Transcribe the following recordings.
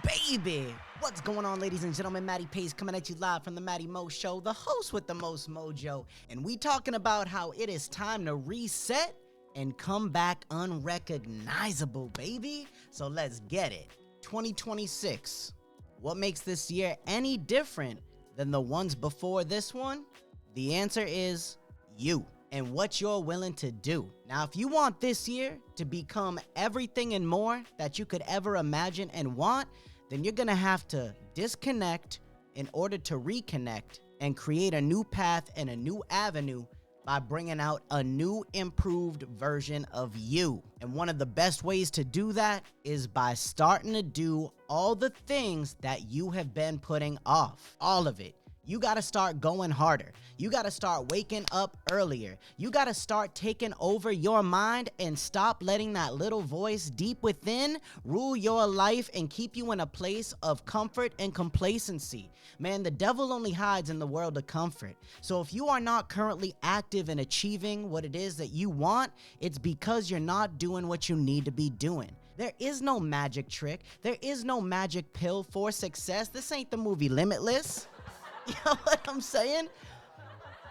baby. What's going on, ladies and gentlemen? Matty Pace coming at you live from the Matty Mo Show, the host with the most mojo. And we talking about how it is time to reset and come back unrecognizable, baby. So let's get it. 2026. What makes this year any different than the ones before this one? The answer is you and what you're willing to do. Now, if you want this year to become everything and more that you could ever imagine and want, then you're gonna have to disconnect in order to reconnect and create a new path and a new avenue by bringing out a new improved version of you. And one of the best ways to do that is by starting to do all the things that you have been putting off. All of it. You got to start going harder. You got to start waking up earlier. You got to start taking over your mind and stop letting that little voice deep within rule your life and keep you in a place of comfort and complacency. Man, the devil only hides in the world of comfort. So if you are not currently active in achieving what it is that you want, it's because you're not doing what you need to be doing. There is no magic trick. There is no magic pill for success. This ain't the movie Limitless. You know what I'm saying?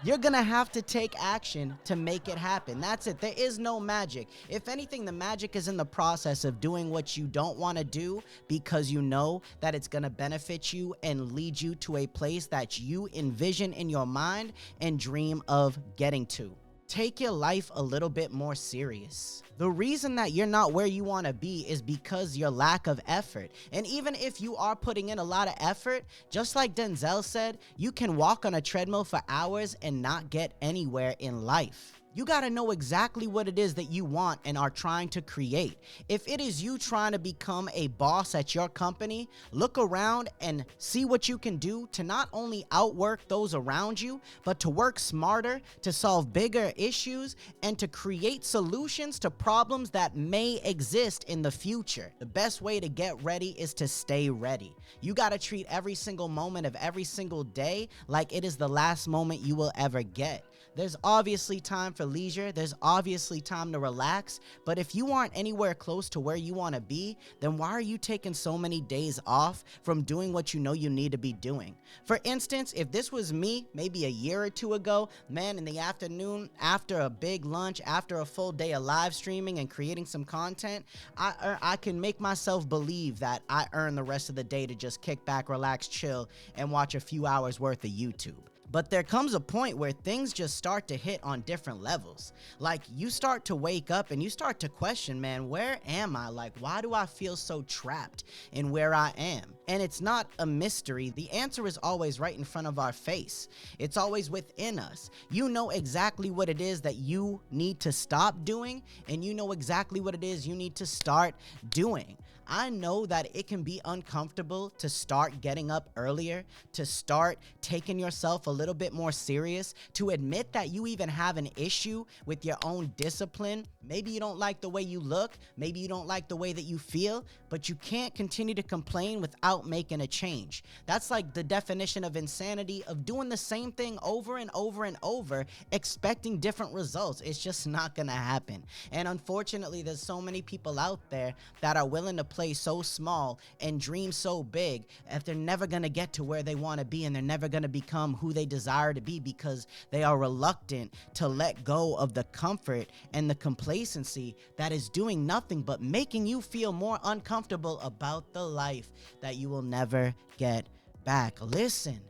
You're gonna have to take action to make it happen. That's it. There is no magic. If anything, the magic is in the process of doing what you don't want to do because you know that it's gonna benefit you and lead you to a place that you envision in your mind and dream of getting to. Take your life a little bit more serious. The reason that you're not where you want to be is because your lack of effort. And even if you are putting in a lot of effort, just like Denzel said, you can walk on a treadmill for hours and not get anywhere in life. You got to know exactly what it is that you want and are trying to create. If it is you trying to become a boss at your company, look around and see what you can do to not only outwork those around you, but to work smarter, to solve bigger issues, and to create solutions to problems that may exist in the future. The best way to get ready is to stay ready. You got to treat every single moment of every single day like it is the last moment you will ever get. There's obviously time for leisure. There's obviously time to relax. But if you aren't anywhere close to where you want to be, then why are you taking so many days off from doing what you know you need to be doing? For instance, if this was me maybe a year or two ago, man, in the afternoon, after a big lunch, after a full day of live streaming and creating some content, I can make myself believe that I earn the rest of the day to just kick back, relax, chill, and watch a few hours worth of YouTube. But there comes a point where things just start to hit on different levels. Like, you start to wake up and you start to question, man, where am I? Like, why do I feel so trapped in where I am? And it's not a mystery. The answer is always right in front of our face. It's always within us. You know exactly what it is that you need to stop doing, and you know exactly what it is you need to start doing. I know that it can be uncomfortable to start getting up earlier, to start taking yourself a little bit more serious, to admit that you even have an issue with your own discipline. Maybe you don't like the way you look, maybe you don't like the way that you feel, but you can't continue to complain without making a change. That's like the definition of insanity, of doing the same thing over and over and over, expecting different results. It's just not gonna happen. And unfortunately, there's so many people out there that are willing to play so small and dream so big that they're never going to get to where they want to be, and they're never going to become who they desire to be because they are reluctant to let go of the comfort and the complacency that is doing nothing but making you feel more uncomfortable about the life that you will never get back. Listen,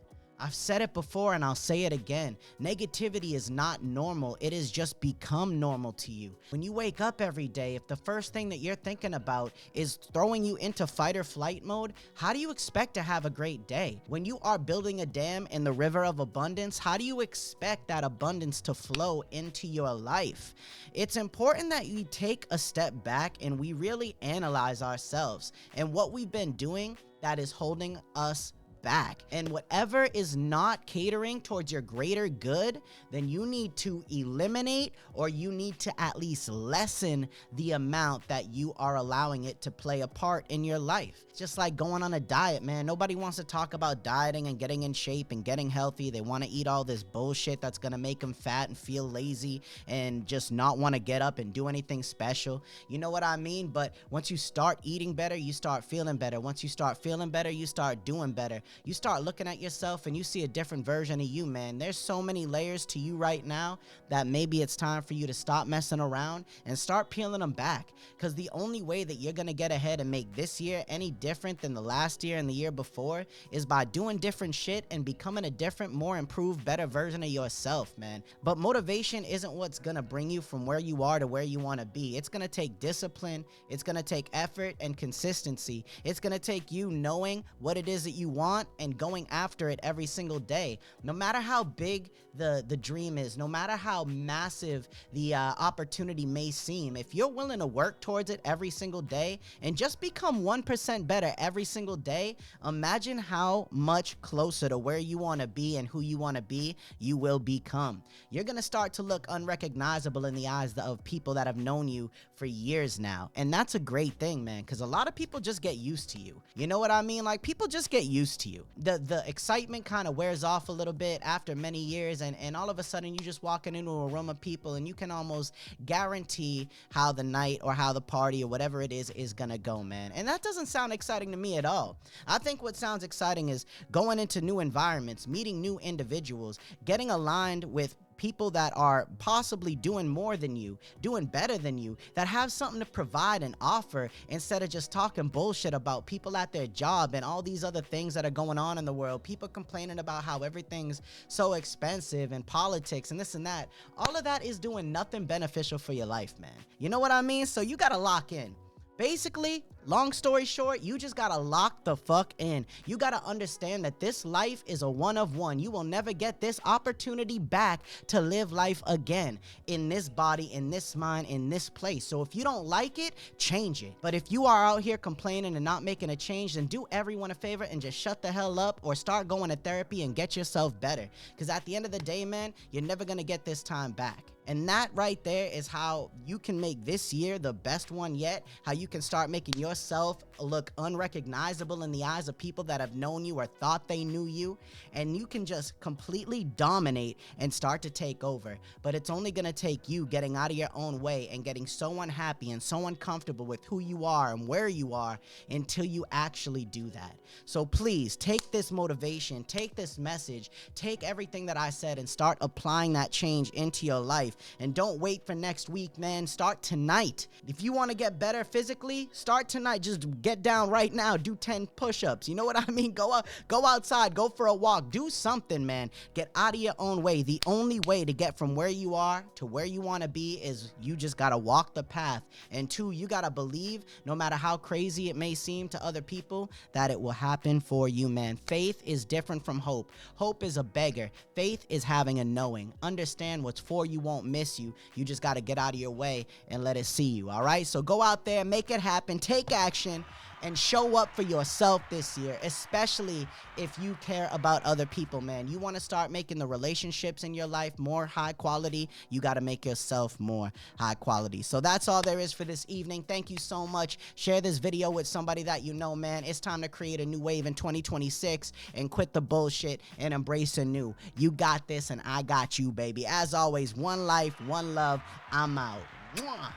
I've said it before and I'll say it again. Negativity is not normal. It has just become normal to you. When you wake up every day, if the first thing that you're thinking about is throwing you into fight or flight mode, how do you expect to have a great day? When you are building a dam in the river of abundance, how do you expect that abundance to flow into your life? It's important that we take a step back and we really analyze ourselves and what we've been doing that is holding us back. And whatever is not catering towards your greater good, then you need to eliminate, or you need to at least lessen the amount that you are allowing it to play a part in your life. It's just like going on a diet, man. Nobody wants to talk about dieting and getting in shape and getting healthy. They want to eat all this bullshit that's going to make them fat and feel lazy and just not want to get up and do anything special. You know what I mean? But once you start eating better, you start feeling better. Once you start feeling better, you start doing better. You start looking at yourself and you see a different version of you, man. There's so many layers to you right now that maybe it's time for you to stop messing around and start peeling them back. Because the only way that you're going to get ahead and make this year any different than the last year and the year before is by doing different shit and becoming a different, more improved, better version of yourself, man. But motivation isn't what's going to bring you from where you are to where you want to be. It's going to take discipline. It's going to take effort and consistency. It's going to take you knowing what it is that you want and going after it every single day. No matter how big the dream is, no matter how massive the opportunity may seem, if you're willing to work towards it every single day and just become 1% better every single day, imagine how much closer to where you want to be and who you want to be you will become. You're going to start to look unrecognizable in the eyes of people that have known you for years now. And that's a great thing, man, because a lot of people just get used to you. You know what I mean? Like, people just get used to you. The excitement kind of wears off a little bit after many years, and all of a sudden you just walking into a room of people and you can almost guarantee how the night or how the party or whatever it is gonna go, man. And that doesn't sound exciting to me at all. I think what sounds exciting is going into new environments, meeting new individuals, getting aligned with people that are possibly doing more than you, doing better than you, that have something to provide and offer, instead of just talking bullshit about people at their job and all these other things that are going on in the world. People complaining about how everything's so expensive and politics and this and that. All of that is doing nothing beneficial for your life, man. You know what I mean? So you gotta lock in. Basically, long story short, you just gotta lock the fuck in. You gotta understand that this life is a one of one. You will never get this opportunity back to live life again in this body, in this mind, in this place. So if you don't like it, change it. But if you are out here complaining and not making a change, then do everyone a favor and just shut the hell up, or start going to therapy and get yourself better. Because at the end of the day, man, you're never gonna get this time back. And that right there is how you can make this year the best one yet, how you can start making yourself look unrecognizable in the eyes of people that have known you or thought they knew you, and you can just completely dominate and start to take over. But it's only gonna take you getting out of your own way and getting so unhappy and so uncomfortable with who you are and where you are until you actually do that. So please take this motivation, take this message, take everything that I said and start applying that change into your life. And don't wait for next week, man. Start tonight. If you want to get better physically, start tonight. Just get down right now. Do 10 push-ups. You know what I mean? Go outside. Go for a walk. Do something, man. Get out of your own way. The only way to get from where you are to where you want to be is you just got to walk the path. And two, you got to believe, no matter how crazy it may seem to other people, that it will happen for you, man. Faith is different from hope. Hope is a beggar. Faith is having a knowing. Understand what's for you won't miss you. You just got to get out of your way and let it see you. All right, so go out there, make it happen, take action, and show up for yourself this year, especially if you care about other people, man. You want to start making the relationships in your life more high quality, you got to make yourself more high quality. So that's all there is for this evening. Thank you so much. Share this video with somebody that you know, man. It's time to create a new wave in 2026 and quit the bullshit and embrace a new. You got this and I got you, baby. As always, one life, one love. I'm out. Mwah.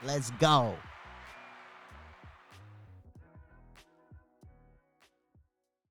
Let's go.